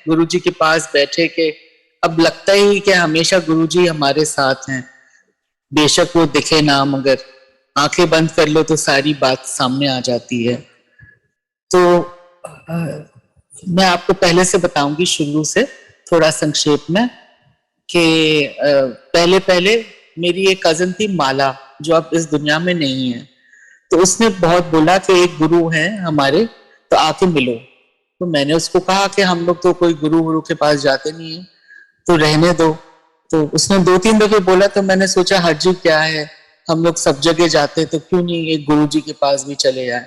गुरुजी के पास बैठे के अब लगता ही कि हमेशा गुरुजी हमारे साथ हैं, बेशक वो दिखे ना, मगर आंखें बंद कर लो तो सारी बात सामने आ जाती है। तो मैं आपको पहले से बताऊंगी शुरू से थोड़ा संक्षेप में कि पहले पहले मेरी एक कजन थी माला, जो अब इस दुनिया में नहीं है। तो उसने बहुत बोला कि एक गुरु है हमारे, तो आके मिलो। तो मैंने उसको कहा कि हम लोग तो कोई गुरु गुरु के पास जाते नहीं है, तो रहने दो। तो उसने 2-3 दफे बोला, तो मैंने सोचा हर्जी क्या है, हम लोग सब जगह जाते, तो क्यों नहीं एक गुरु जी के पास भी चले जाए।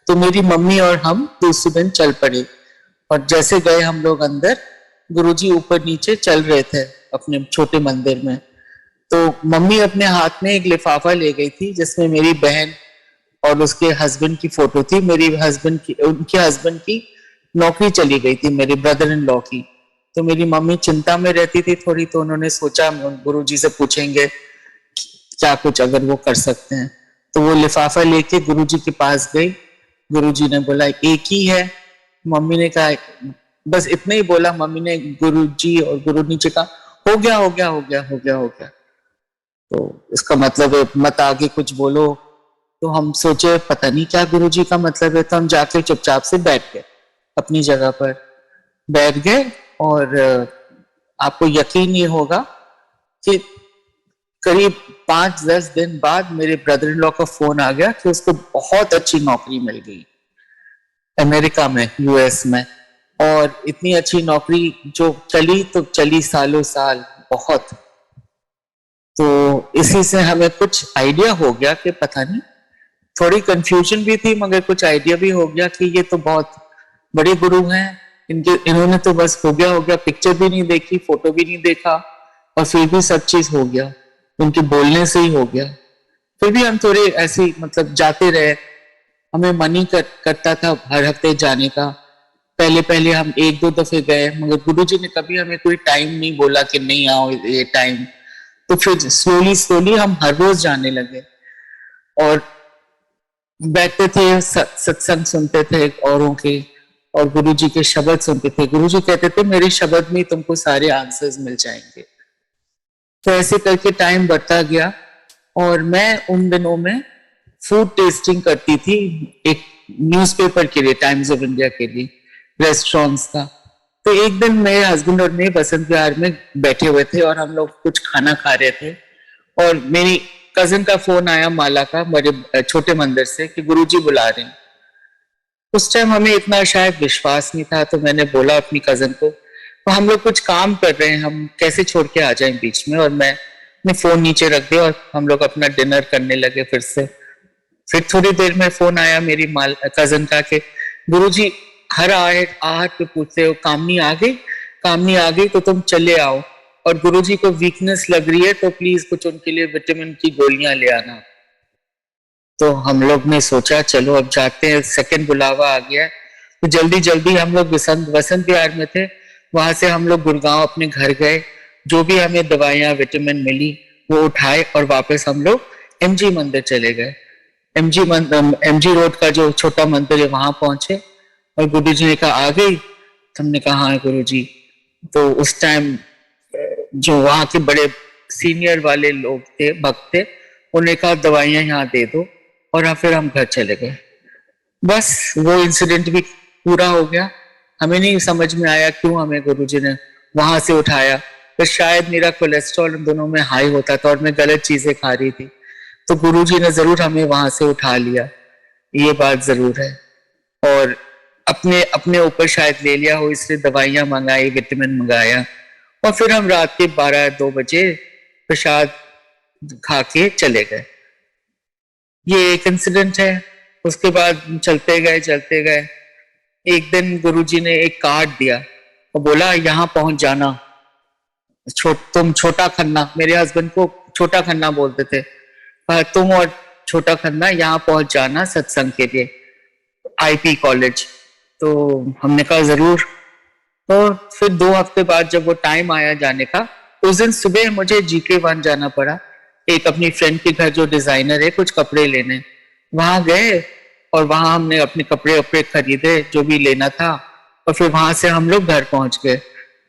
तो मेरी मम्मी और हम दूसरे दिन चल पड़े, और जैसे गए हम लोग अंदर, गुरुजी ऊपर नीचे चल रहे थे अपने छोटे मंदिर में। तो मम्मी अपने हाथ में एक लिफाफा ले गई थी जिसमें मेरी बहन और उसके हस्बैंड की फोटो थी। मेरी हस्बैंड की, उनके हस्बैंड की नौकरी चली गई थी, मेरे ब्रदर इन लॉ की। तो मेरी मम्मी चिंता में रहती थी थोड़ी, तो उन्होंने सोचा गुरुजी से पूछेंगे क्या कुछ अगर वो कर सकते हैं। तो वो लिफाफा लेके गुरुजी के पास गई। गुरुजी ने बोला एक ही है। मम्मी ने कहा, बस इतना ही बोला मम्मी ने, गुरुजी और गुरु नीचे कहा हो गया हो गया हो गया हो गया हो गया। तो इसका मतलब है मत आगे कुछ बोलो। तो हम सोचे पता नहीं क्या गुरुजी का मतलब है, तो हम जाके चुपचाप से बैठ गए अपनी जगह पर, बैठ गए। और आपको यकीन नहीं होगा कि करीब 5-10 दिन बाद मेरे ब्रदर इन लॉ का फोन आ गया कि उसको बहुत अच्छी नौकरी मिल गई अमेरिका में, यूएस में। और इतनी अच्छी नौकरी जो चली तो चली सालों साल बहुत। तो इसी से हमें कुछ आइडिया हो गया कि पता नहीं, थोड़ी कंफ्यूजन भी थी मगर कुछ आइडिया भी हो गया कि ये तो बहुत बड़े गुरु हैं, इनके इन्होंने तो बस हो गया, पिक्चर भी नहीं देखी, फोटो भी नहीं देखा, और फिर भी सब चीज हो गया, उनके बोलने से ही हो गया। फिर भी हम थोड़े ऐसे मतलब जाते रहे, हमें मन ही करता था हर हफ्ते जाने का। पहले पहले हम 1-2 दफे गए, मगर गुरुजी ने कभी हमें कोई टाइम नहीं बोला कि नहीं आओ ये टाइम। तो फिर स्लोली स्लोली हम हर रोज जाने लगे, और बैठते थे, सत्संग सुनते थे औरों के, और गुरुजी के शब्द सुनते थे। गुरुजी कहते थे मेरे शब्द में तुमको सारे आंसर्स मिल जाएंगे। तो ऐसे करके टाइम बढ़ता गया, और मैं उन दिनों में फूड टेस्टिंग करती थी एक न्यूज़पेपर के लिए, टाइम्स ऑफ इंडिया के लिए, रेस्टोरेंट्स का। तो एक दिन मेरे हस्बैंड और मैं बसंत विहार में बैठे हुए थे और हम लोग कुछ खाना खा रहे थे, और मेरी कजिन का फोन आया माला का, मेरे छोटे मंदिर से, कि गुरुजी बुला रहे हैं। उस टाइम हमें इतना शायद विश्वास नहीं था, तो मैंने बोला अपनी कजिन को, तो हम लोग कुछ काम कर रहे हैं, हम कैसे छोड़ के आ जाएं बीच में। और मैं फोन नीचे रख दिया और हम लोग अपना डिनर करने लगे फिर से। फिर थोड़ी देर में फोन आया मेरी कजिन का कि गुरुजी हर आहट पे पूछते हो कामनी आ गई, कामनी आ गई तो तुम चले आओ, और गुरुजी को वीकनेस लग रही है तो प्लीज कुछ उनके लिए विटामिन की गोलियां ले आना। तो हम लोग ने सोचा चलो अब जाते हैं, सेकंड बुलावा आ गया है। तो जल्दी जल्दी हम लोग वसंत विहार में थे, वहां से हम लोग गुड़गांव अपने घर गए। जो भी हमें दवाइयां विटामिन मिली वो उठाए, और वापस हम लोग एमजी मंदिर चले गए। एमजी रोड का जो छोटा मंदिर है वहां पहुंचे, और गुरु जी ने कहा आ गई। हमने कहा हाँ गुरु जी। तो उस टाइम जो वहां के बड़े सीनियर वाले लोग थे, भक्त थे, उन्हें कहा दवाइयां यहाँ दे दो, और फिर हम घर चले गए। बस वो इंसिडेंट भी पूरा हो गया। हमें नहीं समझ में आया क्यों हमें गुरुजी ने वहां से उठाया, तो शायद मेरा कोलेस्ट्रॉल दोनों में हाई होता था और मैं गलत चीजें खा रही थी, तो गुरुजी ने जरूर हमें वहां से उठा लिया, ये बात जरूर है। और अपने अपने ऊपर शायद ले लिया हो, इसलिए दवाइयां मंगाई, विटामिन मंगाया, और फिर हम रात के 12-2 बजे प्रसाद खा के चले गए। ये एक इंसिडेंट है। उसके बाद चलते गए। एक दिन गुरुजी ने एक कार्ड दिया और बोला यहाँ पहुंच जाना, तुम छोटा खन्ना, मेरे हस्बैंड को छोटा खन्ना बोलते थे, तुम और छोटा खन्ना यहाँ पहुंच जाना सत्संग के लिए, आईपी कॉलेज। तो हमने कहा जरूर। तो फिर 2 हफ्ते बाद जब वो टाइम आया जाने का, उस दिन सुबह मुझे GK1 जाना पड़ा, एक अपनी फ्रेंड के घर जो डिजाइनर है, कुछ कपड़े लेने। वहां गए और वहां हमने अपने कपड़े वपड़े खरीदे जो भी लेना था, और फिर वहां से हम लोग घर पहुंच गए।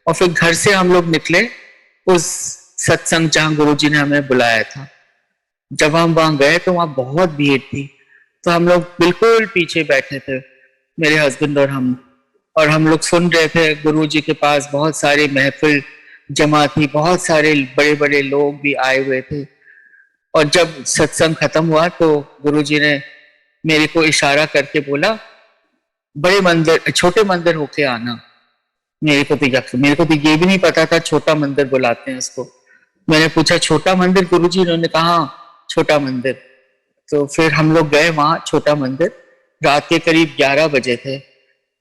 और फिर घर से हम लोग निकले उस सत्संग जहां गुरुजी ने हमें बुलाया था। जब हम वहां गए तो वहां बहुत भीड़ थी, तो हम लोग बिल्कुल पीछे बैठे थे, मेरे हस्बैंड और हम लोग सुन रहे थे। गुरुजी के पास बहुत सारी महफिल जमा थी, बहुत सारे बड़े बड़े लोग भी आए हुए थे। और जब सत्संग खत्म हुआ तो गुरुजी ने मेरे को इशारा करके बोला, बड़े मंदिर छोटे मंदिर होके आना। मेरे को तो ये भी नहीं पता था छोटा मंदिर बुलाते हैं उसको। मैंने पूछा छोटा मंदिर गुरुजी? उन्होंने कहा छोटा मंदिर। तो फिर हम लोग गए वहां छोटा मंदिर। रात के करीब 11 बजे थे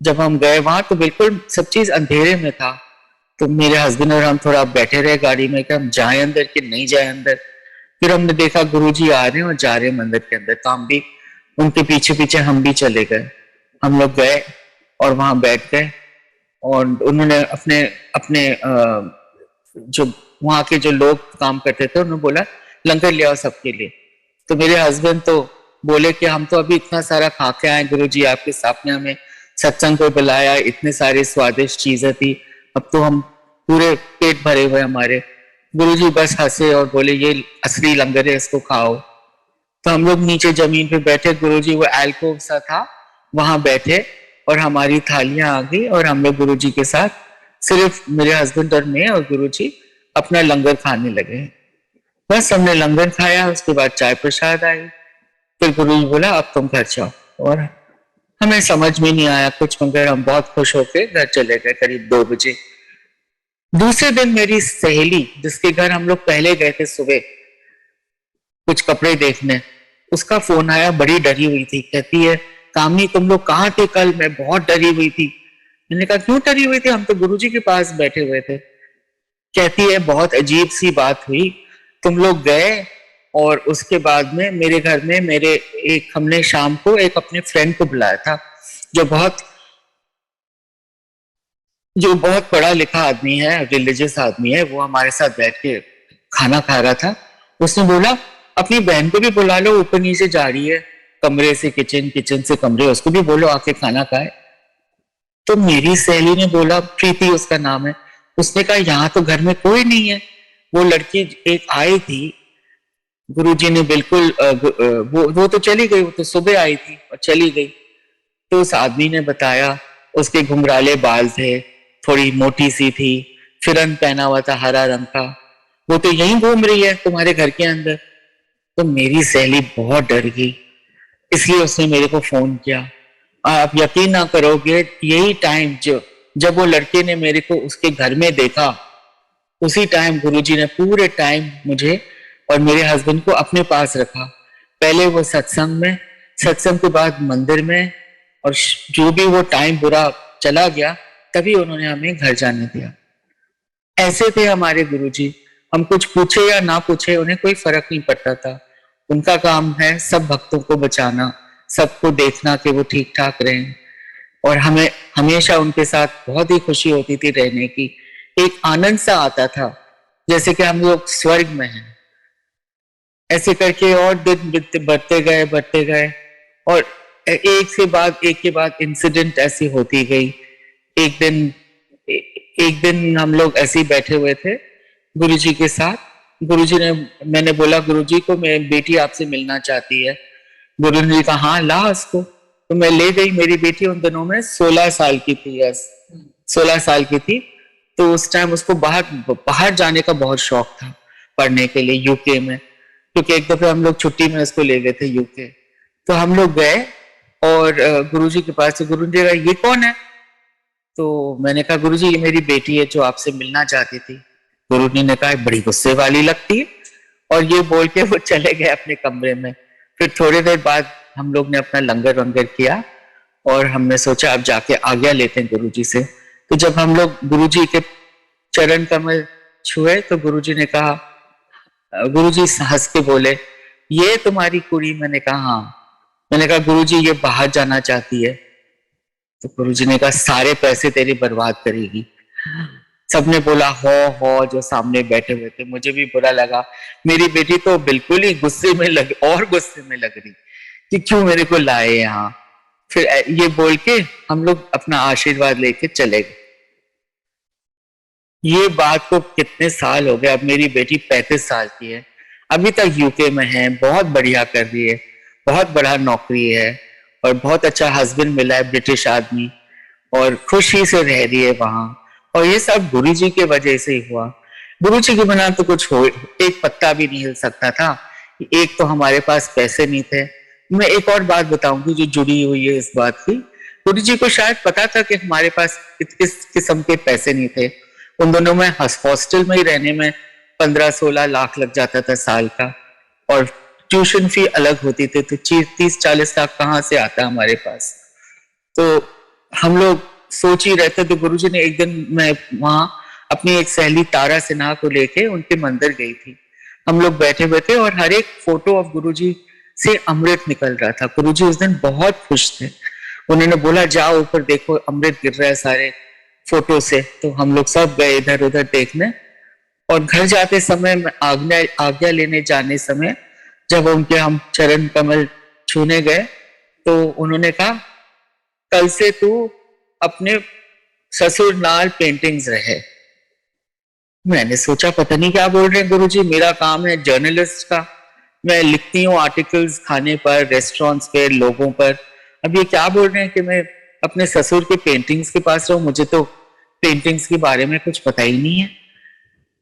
जब हम गए वहां, तो बिल्कुल सब चीज अंधेरे में था। तो मेरे हस्बैंड और हम थोड़ा बैठे रहे गाड़ी में कि हम जाए अंदर कि नहीं जाए अंदर। फिर हमने देखा गुरुजी आ रहे हैं और जा रहे हैं मंदिर के अंदर, तो हम भी उनके पीछे पीछे हम भी चले गए। हम लोग गए और वहां बैठ गए और उन्होंने अपने अपने जो वहां के जो लोग काम करते थे उन्होंने बोला लंगर ले आओ सबके लिए। तो मेरे हस्बैंड तो बोले कि हम तो अभी इतना सारा खा के आए, गुरुजी आपके सामने हमें सत्संग को बुलाया, इतने सारी स्वादिष्ट चीजें थी, अब तो हम पूरे पेट भरे हुए हमारे। गुरुजी बस हंसे और बोले ये असली लंगर है, इसको खाओ। तो हम लोग नीचे जमीन पे बैठे, गुरुजी वो एल्कोव सा था वहां बैठे और हमारी थालियां आ गई और हम लोग गुरुजी के साथ सिर्फ मेरे हस्बैंड और मैं और गुरुजी अपना लंगर खाने लगे। बस हमने लंगर खाया, उसके बाद चाय प्रसाद आई। फिर गुरुजी बोला अब तुम घर जाओ। और हमें समझ में नहीं आया कुछ, मगर हम बहुत खुश होकर घर चले गए करीब 2 बजे। दूसरे दिन मेरी सहेली जिसके घर हम लोग पहले गए थे सुबह कुछ कपड़े देखने, उसका फोन आया, बड़ी डरी हुई थी। कहती है कामनी तुम लोग कहाँ थे कल? मैं बहुत डरी हुई थी। मैंने कहा क्यों डरी हुई थी? हम तो गुरुजी के पास बैठे हुए थे। कहती है बहुत अजीब सी बात हुई, तुम लोग गए और उसके बाद में मेरे घर में हमने शाम को एक अपने फ्रेंड को बुलाया था जो बहुत पढ़ा लिखा आदमी है, रिलीजियस आदमी है। वो हमारे साथ बैठ के खाना खा रहा था। उसने बोला अपनी बहन को भी बुला लो, ऊपर नीचे जा रही है कमरे से किचन, किचन से कमरे, उसको भी बोलो आके खाना खाए। तो मेरी सहेली ने बोला, प्रीति उसका नाम है, उसने कहा यहाँ तो घर में कोई नहीं है। वो लड़की एक आई थी, गुरुजी ने बिल्कुल वो तो चली गई, वो तो सुबह आई थी और चली गई। तो उस आदमी ने बताया उसके घुंघराले बाल थे, थोड़ी मोटी सी थी, फिरन पहना हुआ था हरा रंग का, वो तो यहीं घूम रही है तुम्हारे घर के अंदर। तो मेरी सहेली बहुत डर गई, इसलिए उसने मेरे को फोन किया। आप यकीन ना करोगे, यही टाइम जब वो लड़के ने मेरे को उसके घर में देखा, उसी टाइम गुरुजी ने पूरे टाइम मुझे और मेरे हस्बैंड को अपने पास रखा। पहले वो सत्संग में, सत्संग के बाद मंदिर में, और जो भी वो टाइम बुरा चला गया तभी उन्होंने हमें घर जाने दिया। ऐसे थे हमारे गुरुजी। हम कुछ पूछे या ना पूछे उन्हें कोई फर्क नहीं पड़ता था। उनका काम है सब भक्तों को बचाना, सबको देखना कि वो ठीक ठाक रहें। और हमें हमेशा उनके साथ बहुत ही खुशी होती थी रहने की। एक आनंद सा आता था जैसे कि हम लोग स्वर्ग में हैं। ऐसे करके और दिन बढ़ते गए और एक के बाद इंसिडेंट ऐसी होती गई। एक दिन एक दिन हम लोग ऐसे ही बैठे हुए थे गुरुजी के साथ। मैंने बोला गुरुजी को मेरी बेटी आपसे मिलना चाहती है। गुरुजी ने कहा हाँ ला उसको। तो मैं ले गई। मेरी बेटी उन दिनों में 16 साल की थी, 16 साल की थी। तो उस टाइम उसको बाहर जाने का बहुत शौक था पढ़ने के लिए यूके में, क्योंकि एक दफे हम लोग छुट्टी में उसको ले गए थे यूके। तो हम लोग गए और गुरुजी के पास। गुरुजी ने कहा ये कौन है? तो मैंने कहा गुरुजी ये मेरी बेटी है जो आपसे मिलना चाहती थी। गुरुजी ने कहा बड़ी गुस्से वाली लगती है, और ये बोल के वो चले गए अपने कमरे में। फिर थोड़ी देर बाद हम लोग ने अपना लंगर वंगर किया और हमने सोचा अब जाके आज्ञा लेते हैं गुरुजी से। तो जब हम लोग गुरुजी के चरण कमल छुए तो गुरुजी ने कहा, गुरुजी हंस के बोले ये तुम्हारी कुड़ी? मैंने कहा हाँ। मैंने कहा गुरुजी ये बाहर जाना चाहती है। तो गुरुजी ने कहा सारे पैसे तेरी बर्बाद करेगी। सबने बोला हो जो सामने बैठे हुए थे। मुझे भी बुरा लगा। मेरी बेटी तो बिल्कुल ही गुस्से में लग रही कि क्यों मेरे को लाए यहाँ। फिर ये बोल के हम लोग अपना आशीर्वाद लेके चले गए। ये बात को कितने साल हो गए, अब मेरी बेटी 35 साल की है, अभी तक यूके में है, बहुत बढ़िया कर रही है, बहुत बड़ा नौकरी है और बहुत अच्छा हस्बैंड मिला है, ब्रिटिश आदमी, और खुशी से रह रही है वहां। और ये सब गुरु जी के वजह से ही हुआ। गुरु जी के बिना तो कुछ हो, एक पत्ता भी नहीं हिल सकता था। एक तो हमारे पास पैसे नहीं थे। मैं एक और बात बताऊंगी जो जुड़ी हुई है इस बात की। गुरु जी को शायद पता था कि हमारे पास किस किस्म के पैसे नहीं थे। उन दोनों में हॉस्टल में ही रहने में 15-16 लाख लग जाता था साल का, और ट्यूशन फी अलग होती थी, तो 30-40 लाख कहाँ से आता हमारे पास। तो हम लोग सोच ही रहते। तो गुरुजी ने एक दिन, मैं वहां अपनी एक सहेली तारा सिन्हा को लेके उनके मंदिर गई थी। हम लोग बैठे बैठे और हर एक फोटो ऑफ गुरुजी से अमृत निकल रहा था। गुरुजी उस दिन बहुत खुश थे। उन्होंने बोला जाओ ऊपर देखो, अमृत गिर रहा है सारे फोटो से। तो हम लोग सब गए इधर उधर देखने, और घर जाते समय, आज्ञा लेने जाने समय, जब उनके हम चरण कमल छूने गए, तो उन्होंने कहा कल से तू अपने ससुर नाल पेंटिंग्स रहे। मैंने सोचा पता नहीं क्या बोल रहे हैं गुरुजी, मेरा काम है जर्नलिस्ट का, मैं लिखती हूँ आर्टिकल्स खाने पर, रेस्टोरेंट्स पे, लोगों पर। अब ये क्या बोल रहे हैं कि मैं अपने ससुर के पेंटिंग्स के पास रहूं? मुझे तो पेंटिंग्स के बारे में कुछ पता ही नहीं है।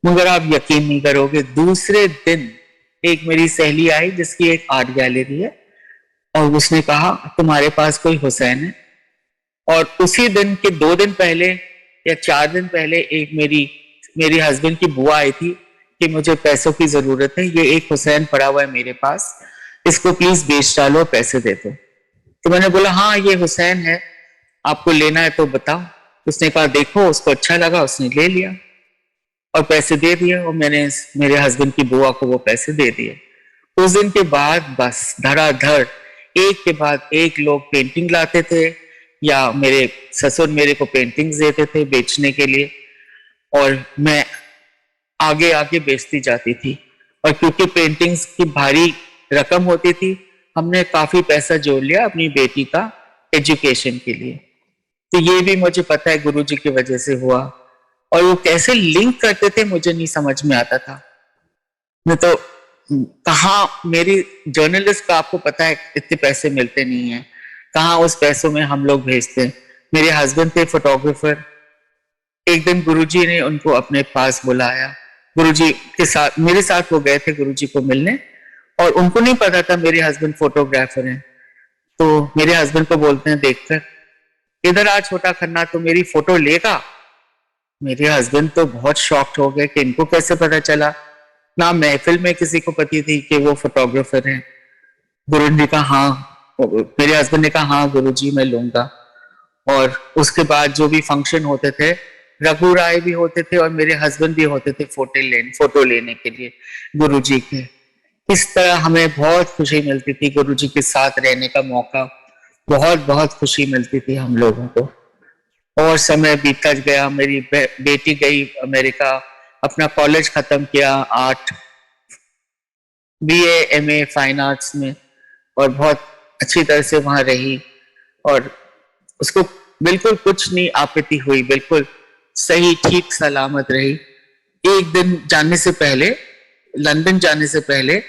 मगर आप यकीन नहीं करोगे, दूसरे दिन एक मेरी सहेली आई जिसकी एक आर्ट गैलरी है, और उसने कहा तुम्हारे पास कोई हुसैन है? और उसी दिन के 2 दिन पहले या 4 दिन पहले एक मेरी हस्बैंड की बुआ आई थी कि मुझे पैसों की जरूरत है, ये एक हुसैन पड़ा हुआ है मेरे पास, इसको प्लीज बेच डालो, पैसे दे दो। तो मैंने बोला हाँ ये हुसैन है, आपको लेना है तो बताओ। उसने कहा देखो, उसको अच्छा लगा, उसने ले लिया और पैसे दे दिए, और मैंने मेरे हस्बैंड की बुआ को वो पैसे दे दिए। उस दिन के बाद बस धड़ाधड़ एक के बाद एक लोग पेंटिंग लाते थे, या मेरे ससुर मेरे को पेंटिंग्स देते थे बेचने के लिए, और मैं आगे आगे बेचती जाती थी। और क्योंकि पेंटिंग्स की भारी रकम होती थी, हमने काफी पैसा जोड़ लिया अपनी बेटी का एजुकेशन के लिए। तो ये भी मुझे पता है गुरुजी की वजह से हुआ। और वो कैसे लिंक करते थे मुझे नहीं समझ में आता था। मैं तो कहाँ, मेरी जर्नलिस्ट का आपको पता है इतने पैसे मिलते नहीं है, कहाँ उस पैसों में हम लोग भेजते हैं। मेरे हस्बैंड थे फोटोग्राफर। एक दिन गुरुजी ने उनको अपने पास बुलाया, गुरुजी के साथ, मेरे साथ वो गए थे गुरुजी को मिलने, और उनको नहीं पता था मेरे हस्बैंड फोटोग्राफर हैं। तो मेरे हस्बैंड को बोलते हैं देखकर, इधर आ छोटा खन्ना, तो मेरी फोटो लेगा। मेरे हस्बैंड तो बहुत शॉक्ड हो गए कि इनको कैसे पता चला, ना महफिल में किसी को पता थी कि वो फोटोग्राफर हैं। गुरु ने कहा हाँ, मेरे हस्बैंड ने कहा हाँ गुरुजी मैं लूंगा। और उसके बाद जो भी फंक्शन होते थे, रघु राय भी होते थे और मेरे हस्बैंड भी होते थे फोटो लेने के लिए गुरुजी के। इस तरह हमें बहुत खुशी मिलती थी, गुरुजी के साथ रहने का मौका, बहुत बहुत खुशी मिलती थी हम लोगों को। और समय बीतता गया, मेरी बेटी गई अमेरिका, अपना कॉलेज खत्म किया, art BA MA fine arts में, और बहुत अच्छी तरह से वहां रही, और उसको बिल्कुल कुछ नहीं आपत्ति हुई, बिल्कुल सही ठीक सलामत रही। एक दिन जाने से पहले, लंदन जाने से पहले,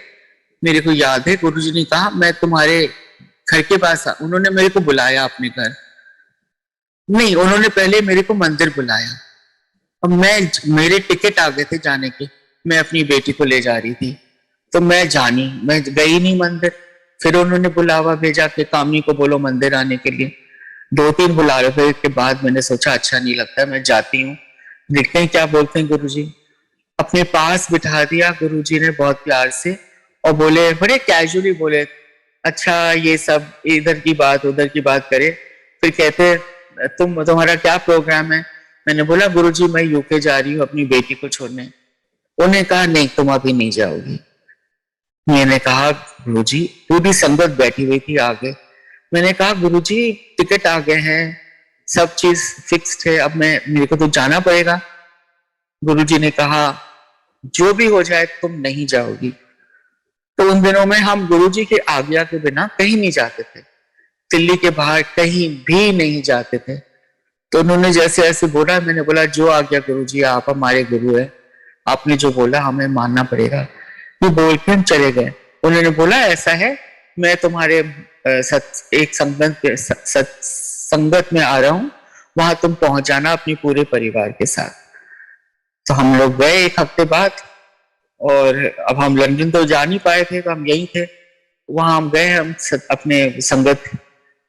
मेरे को याद है गुरुजी ने कहा मैं तुम्हारे घर के पास उन्होंने मेरे को बुलाया अपने घर, नहीं उन्होंने पहले मेरे को मंदिर बुलाया, और मेरे टिकट आ गए थे जाने के, मैं अपनी बेटी को ले जा रही थी, तो मैं गई नहीं मंदिर। फिर उन्होंने बुलावा भेजा कि कामी को बोलो मंदिर आने के लिए। 2-3 बुलावे के बाद मैंने सोचा अच्छा नहीं लगता, मैं जाती हूँ, देखते हैं क्या बोलते हैं गुरुजी। अपने पास बिठा दिया गुरुजी ने बहुत प्यार से, और बोले, बड़े कैजुअली बोले, अच्छा ये सब इधर की बात उधर की बात करे। फिर कहते तुम्हारा क्या प्रोग्राम है? मैंने बोला गुरुजी मैं यूके जा रही हूँ अपनी बेटी को छोड़ने। उन्होंने कहा नहीं तुम अभी नहीं जाओगी। मैंने कहा गुरुजी, पूरी संगत बैठी हुई थी आगे। मैंने कहा गुरुजी टिकट आ गए हैं, सब चीज फिक्स्ड है, अब मेरे को तो जाना पड़ेगा। गुरुजी ने कहा जो भी हो जाए तुम नहीं जाओगी। तो उन दिनों में हम गुरुजी की आज्ञा के बिना कहीं नहीं जाते थे, दिल्ली के बाहर कहीं भी नहीं जाते थे। तो उन्होंने जैसे ऐसे बोला, मैंने बोला जो आ गया गुरुजी, आप हमारे गुरु है, आपने जो बोला हमें मानना पड़ेगा। ये बोल के हम चले गए। उन्होंने बोला ऐसा है, मैं तुम्हारे एक संगत में आ रहा हूँ, वहां तुम पहुंच जाना अपने पूरे परिवार के साथ। तो हम लोग गए एक हफ्ते बाद, और अब हम लंदन तो जा नहीं पाए थे, तो हम यहीं थे। वहां हम गए, हम अपने संगत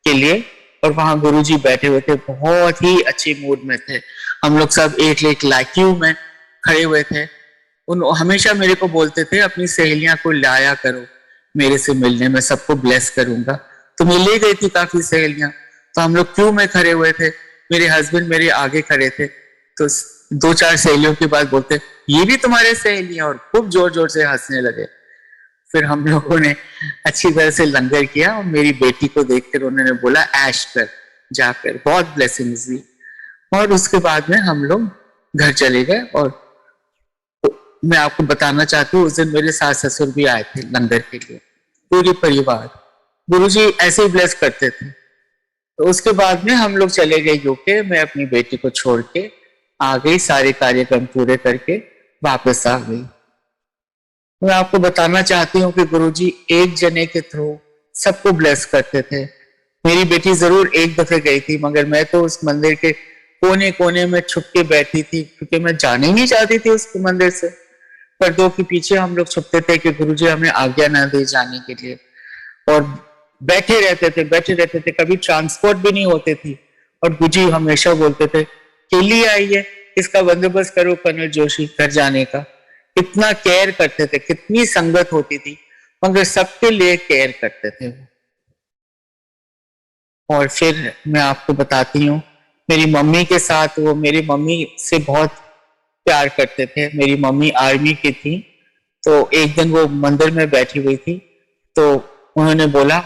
के लिए, और वहां गुरुजी बैठे हुए थे, बहुत ही अच्छे मूड में थे। हम लोग सब एक एक लाइक्यू में खड़े हुए थे। उन हमेशा मेरे को बोलते थे अपनी सहेलियां को लाया करो मेरे से मिलने, मैं सबको ब्लेस करूंगा। तो मैं ले गई थी काफी सहेलियां। तो हम लोग क्यू में खड़े हुए थे, मेरे हस्बैंड मेरे आगे खड़े थे। तो दो चार सहेलियों के बाद बोलते ये भी तुम्हारे सहेलियां, और खूब जोर जोर से हंसने लगे। फिर हम लोगों ने अच्छी तरह से लंगर किया, और मेरी बेटी को देखकर उन्होंने बोला ऐश कर जाकर, बहुत ब्लेसिंग्स दी। और उसके बाद में हम लोग घर चले गए। और मैं आपको बताना चाहती हूँ, उस दिन मेरे सास ससुर भी आए थे लंगर के लिए, पूरी परिवार। गुरुजी ऐसे ही ब्लेस करते थे। तो उसके बाद में हम लोग चले गए यूके। मैं अपनी बेटी को छोड़ के आ गई, सारे कार्यक्रम पूरे करके वापस आ गई। मैं आपको बताना चाहती हूँ कि गुरुजी एक जने के थ्रू सबको ब्लेस करते थे। मेरी बेटी जरूर एक दफे गई थी, मगर मैं तो उस मंदिर के कोने कोने में छुप के बैठी थी, क्योंकि मैं जाने ही नहीं चाहती थी उस मंदिर से। पर्दों के पीछे हम लोग छुपते थे कि गुरुजी हमें आज्ञा ना दे जाने के लिए, और बैठे रहते थे। कभी ट्रांसपोर्ट भी नहीं होते थी, और गुरुजी हमेशा बोलते थे केली आई है, इसका बंदोबस्त करो कर्नल जोशी घर जाने का। कितना केयर करते थे, कितनी संगत होती थी, मगर सबके लिए केयर करते थे वो। और फिर मैं आपको बताती हूँ, मेरी मम्मी के साथ, वो मेरी मम्मी से बहुत प्यार करते थे। मेरी मम्मी आर्मी की थी। तो एक दिन वो मंदिर में बैठी हुई थी, तो उन्होंने बोला,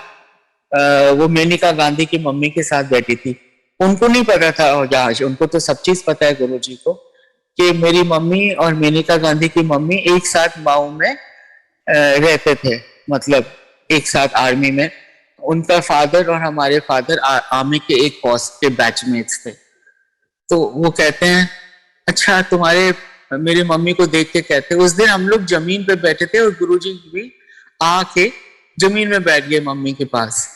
वो मेनका गांधी की मम्मी के साथ बैठी थी। उनको नहीं पता था, और उनको तो सब चीज पता है गुरुजी को, कि मेरी मम्मी और मेनका गांधी की मम्मी एक साथ माऊ में रहते थे, मतलब एक साथ आर्मी में। उनका फादर और हमारे फादर आर्मी के एक पोस्ट के बैचमेट्स थे। तो वो कहते हैं, अच्छा तुम्हारे, मेरी मम्मी को देख के कहते, उस दिन हम लोग जमीन पे बैठे थे और गुरुजी भी आके जमीन में बैठ गए मम्मी के पास।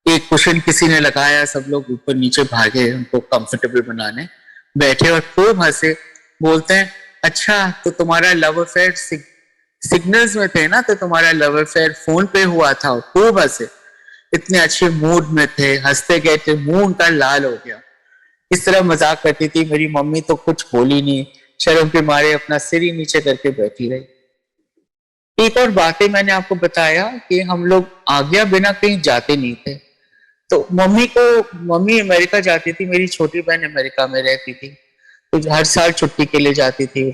एक कुशन किसी ने लगाया, सब लोग ऊपर नीचे भागे उनको कंफर्टेबल बनाने, बैठे और खूब हंसे। बोलते हैं अच्छा तो तुम्हारा लव अफेयर सिग्नल्स में थे ना, तो तुम्हारा लव अफेयर फोन पे हुआ था। खूब हंसे, इतने अच्छे मूड में थे, हंसते गए थे, मुंह उनका लाल हो गया। इस तरह मजाक करती थी। मेरी मम्मी तो कुछ बोली नहीं, शर्म के मारे अपना सिर ही नीचे करके बैठी रही। एक और बातें मैंने आपको बताया कि हम लोग आज्ञा बिना कहीं जाते नहीं थे। तो मम्मी अमेरिका जाती थी, मेरी छोटी बहन अमेरिका में रहती थी, तो हर साल छुट्टी के लिए जाती थी।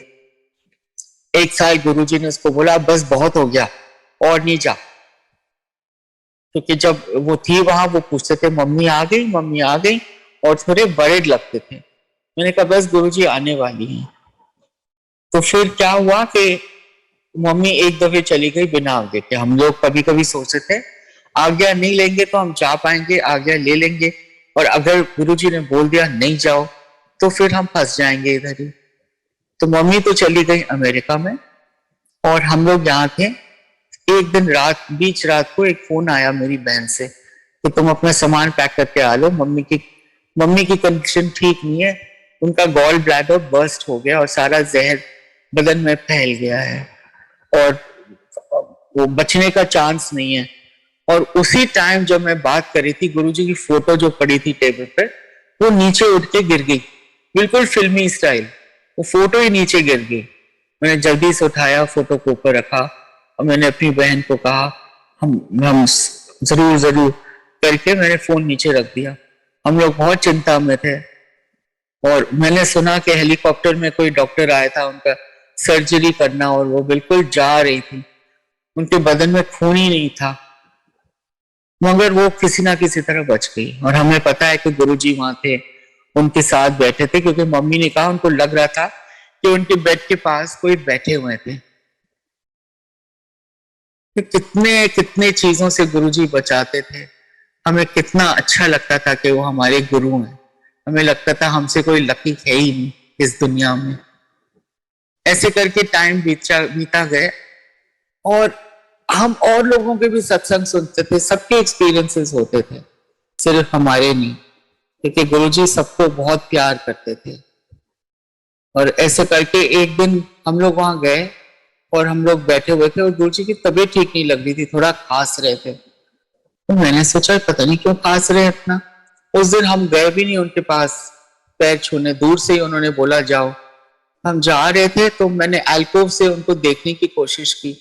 एक साल गुरुजी ने उसको बोला बस बहुत हो गया और नहीं जा, क्योंकि जब वो थी वहां वो पूछते थे मम्मी आ गई, मम्मी आ गई, और थोड़े बड़े लगते थे। मैंने कहा बस गुरुजी आने वाली हैं। तो फिर क्या हुआ कि मम्मी एक दफे चली गई बिना आज्ञा के। हम लोग कभी कभी सोचते थे आज्ञा नहीं लेंगे तो हम जा पाएंगे, आज्ञा ले लेंगे, और अगर गुरुजी ने बोल दिया नहीं जाओ तो फिर हम फंस जाएंगे इधर ही। तो मम्मी तो चली गई अमेरिका में, और हम लोग यहाँ थे। एक दिन बीच रात को एक फोन आया मेरी बहन से कि तुम अपना सामान पैक करके आ लो, मम्मी की कंडीशन ठीक नहीं है, उनका गॉल ब्लैडर बर्स्ट हो गया और सारा जहर बदन में फैल गया है, और वो बचने का चांस नहीं है। और उसी टाइम जब मैं बात करी थी, गुरुजी की फोटो जो पड़ी थी टेबल पे, वो नीचे उठ के गिर गई, बिल्कुल फिल्मी स्टाइल, वो फोटो ही नीचे गिर गई। मैंने जल्दी से उठाया, फोटो को ऊपर रखा, और मैंने अपनी बहन को कहा हम जरूर करके मैंने फोन नीचे रख दिया। हम लोग बहुत चिंता में थे, और मैंने सुना कि हेलीकॉप्टर में कोई डॉक्टर आया था उनका सर्जरी करना, और वो बिल्कुल जा रही थी, उनके बदन में खून ही नहीं था, मगर वो किसी ना किसी तरह बच गई। और हमें पता है कि गुरुजी वहां थे, उनके साथ बैठे थे, क्योंकि मम्मी ने कहा उनको लग रहा था कि उनके बेड के पास कोई बैठे हुए थे। कितने कितने चीजों से गुरुजी बचाते थे। हमें कितना अच्छा लगता था कि वो हमारे गुरु हैं। हमें लगता था हमसे कोई लकी है ही नहीं इस दुनिया में। ऐसे करके टाइम बीता गए और हम और लोगों के भी सत्संग सुनते थे, सबके एक्सपीरियंसेस होते थे, सिर्फ हमारे नहीं, क्योंकि गुरुजी सबको बहुत प्यार करते थे। और ऐसे करके एक दिन हम लोग वहां गए और हम लोग बैठे हुए थे और गुरुजी की तबीयत ठीक नहीं लग रही थी, थोड़ा खांस रहे थे। तो मैंने सोचा पता नहीं क्यों खांस रहे इतना। उस दिन हम गए भी नहीं उनके पास पैर छूने, दूर से ही उन्होंने बोला जाओ। हम जा रहे थे तो मैंने एल्कोव से उनको देखने की कोशिश की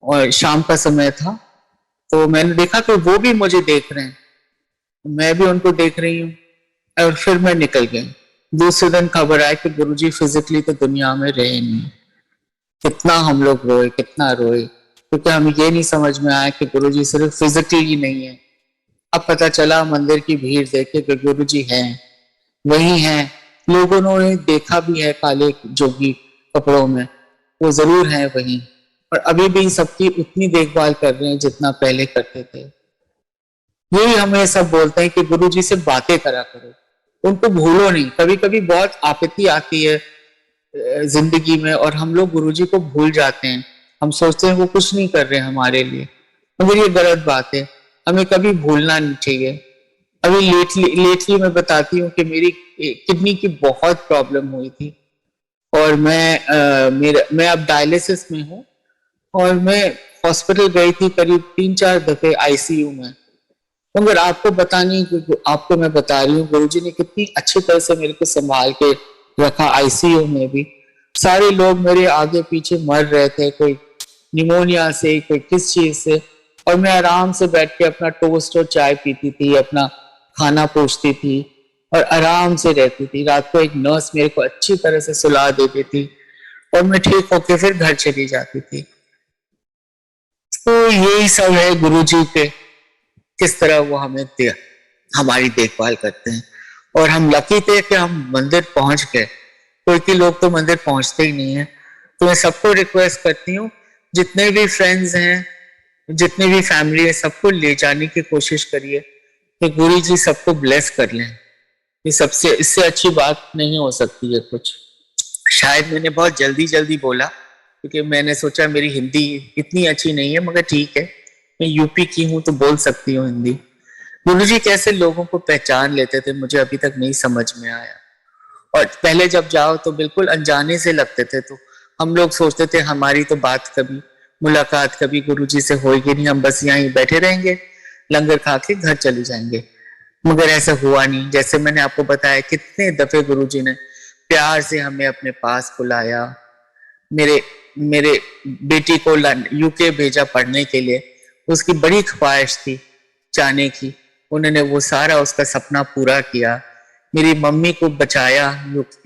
और शाम का समय था, तो मैंने देखा कि वो भी मुझे देख रहे हैं, मैं भी उनको देख रही हूँ, और फिर मैं निकल गई। दूसरे दिन खबर आई कि गुरुजी फिजिकली तो दुनिया में रहे नहीं। कितना हम लोग रोए, कितना रोए, क्योंकि हमें ये नहीं समझ में आया कि गुरुजी सिर्फ फिजिकली ही नहीं है। अब पता चला मंदिर की भीड़ देखे कि गुरुजी हैं, वही हैं। लोगों ने देखा भी है काले जोगी कपड़ों में, वो जरूर हैं वही, और अभी भी सबकी उतनी देखभाल कर रहे हैं जितना पहले करते थे। यही हमें सब बोलते हैं कि गुरुजी से बातें करा करो, उनको भूलो नहीं। कभी कभी बहुत आपत्ति आती है जिंदगी में और हम लोग गुरुजी को भूल जाते हैं। हम सोचते हैं वो कुछ नहीं कर रहे हमारे लिए, मगर ये गलत बात है, हमें कभी भूलना नहीं चाहिए। अभी लेटली मैं बताती हूँ कि मेरी किडनी की बहुत प्रॉब्लम हुई थी और मैं अब डायलिसिस में हूँ और मैं हॉस्पिटल गई थी करीब 3-4 दफे आईसीयू में। मगर आपको मैं बता रही हूँ गुरुजी ने कितनी अच्छी तरह से मेरे को संभाल के रखा। आईसीयू में भी सारे लोग मेरे आगे पीछे मर रहे थे, कोई निमोनिया से, कोई किस चीज से, और मैं आराम से बैठ के अपना टोस्ट और चाय पीती थी, अपना खाना पूछती थी और आराम से रहती थी। रात को एक नर्स मेरे को अच्छी तरह से सुला देती थी और मैं ठीक होके फिर घर चली जाती थी। तो यही सब है गुरुजी के, किस तरह वो हमारी देखभाल करते हैं। और हम लकी थे कि हम मंदिर पहुंच गए, कोई लोग तो मंदिर पहुंचते ही नहीं है। तो मैं सबको रिक्वेस्ट करती हूँ, जितने भी फ्रेंड्स हैं, जितनी भी फैमिली है, सबको ले जाने की कोशिश करिए कि गुरु जी सबको ब्लेस कर लें। ये सबसे इससे अच्छी बात नहीं हो सकती है कुछ। शायद मैंने बहुत जल्दी बोला क्योंकि मैंने सोचा मेरी हिंदी इतनी अच्छी नहीं है, मगर ठीक है, मैं यूपी की हूँ तो बोल सकती हूँ हिंदी। गुरुजी कैसे लोगों को पहचान लेते थे मुझे अभी तक नहीं समझ में आया। और पहले जब जाओ तो बिल्कुल अनजाने से लगते थे, तो हम लोग सोचते थे हमारी तो बात कभी मुलाकात कभी गुरुजी से होगी नहीं, हम बस यहीं बैठे रहेंगे, लंगर खा के घर चले जाएंगे। मगर ऐसा हुआ नहीं। जैसे मैंने आपको बताया कितने दफे गुरुजी ने प्यार से हमें अपने पास बुलाया। मेरे बेटी को यूके भेजा पढ़ने के लिए, उसकी बड़ी ख्वाहिश थी जाने की, उन्होंने वो सारा उसका सपना पूरा किया। मेरी मम्मी को बचाया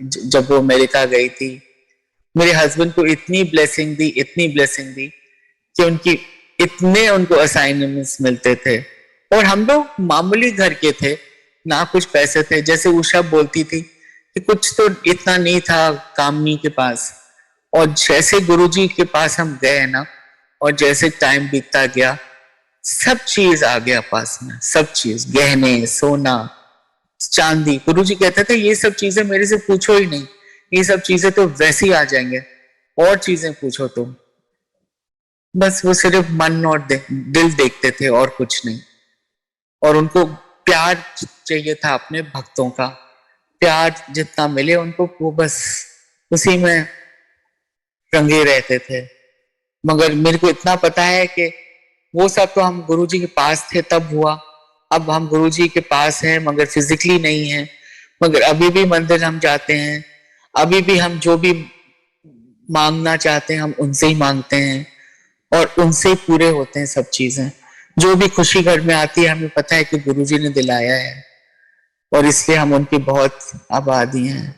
जब वो अमेरिका गई थी। मेरे हस्बैंड को इतनी ब्लेसिंग दी कि उनको असाइनमेंट्स मिलते थे और हम लोग मामूली घर के थे, ना कुछ पैसे थे। जैसे उषा बोलती थी कि कुछ तो इतना नहीं था कामनी के पास, और जैसे गुरुजी के पास हम गए ना, और जैसे टाइम बीतता गया सब चीज आ गया पास में, सब चीज, गहने, सोना, चांदी। गुरुजी कहते थे ये सब चीजें मेरे से पूछो ही नहीं, ये सब चीजें तो वैसे ही आ जाएंगे, और चीजें पूछो तुम। बस वो सिर्फ मन और दिल देखते थे और कुछ नहीं। और उनको प्यार चाहिए था अपने भक्तों का, प्यार जितना मिले उनको वो बस उसी में रंगे रहते थे। मगर मेरे को इतना पता है कि वो सब तो हम गुरुजी के पास थे तब हुआ। अब हम गुरुजी के पास हैं मगर फिजिकली नहीं है, मगर अभी भी मंदिर हम जाते हैं, अभी भी हम जो भी मांगना चाहते हैं हम उनसे ही मांगते हैं और उनसे ही पूरे होते हैं सब चीजें। जो भी खुशी घर में आती है हमें पता है कि गुरुजी ने दिलाया है, और इसलिए हम उनकी बहुत आभारी हैं।